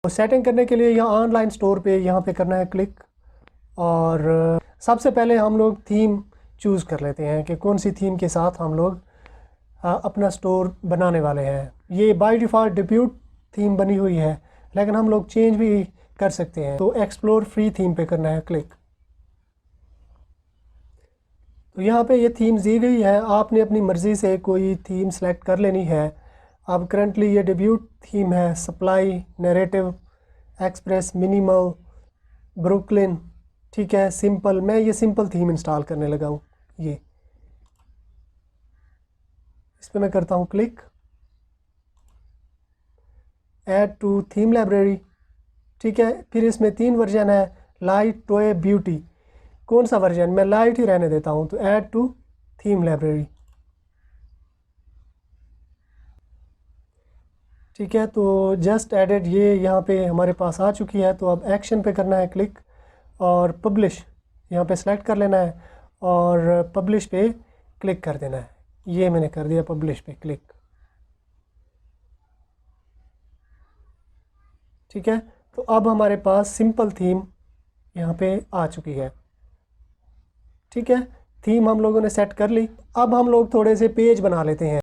तो सेटिंग करने के लिए यहाँ ऑनलाइन स्टोर पे यहाँ पे करना है क्लिक, और सबसे पहले हम लोग थीम चूज़ कर लेते हैं कि कौन सी थीम के साथ हम लोग अपना स्टोर बनाने वाले हैं। ये बाय डिफ़ॉल्ट डिप्यूट थीम बनी हुई है, लेकिन हम लोग चेंज भी कर सकते हैं। तो एक्सप्लोर फ्री थीम पे करना है क्लिक। तो यहाँ पे ये थीम्स दी गई है, आपने अपनी मर्ज़ी से कोई थीम सेलेक्ट कर लेनी है। अब करंटली ये डिब्यूट थीम है, supply, narrative, express, minimal, Brooklyn, ठीक है, सिंपल। मैं ये सिंपल थीम इंस्टॉल करने लगा हूँ। ये इस पर मैं करता हूँ click, add to theme library, ठीक है। फिर इसमें 3 वर्जन है, लाइट, टॉय, ब्यूटी। कौन सा वर्जन, मैं लाइट ही रहने देता हूँ। तो ऐड टू थीम लाइब्रेरी, ठीक है। तो जस्ट एडेड, ये यहाँ पे हमारे पास आ चुकी है। तो अब एक्शन पे करना है क्लिक और पब्लिश यहाँ पे सेलेक्ट कर लेना है और पब्लिश पे क्लिक कर देना है। ये मैंने कर दिया, पब्लिश पे क्लिक, ठीक है। तो अब हमारे पास सिंपल थीम यहाँ पे आ चुकी है, ठीक है। थीम हम लोगों ने सेट कर ली। अब हम लोग थोड़े से पेज बना लेते हैं।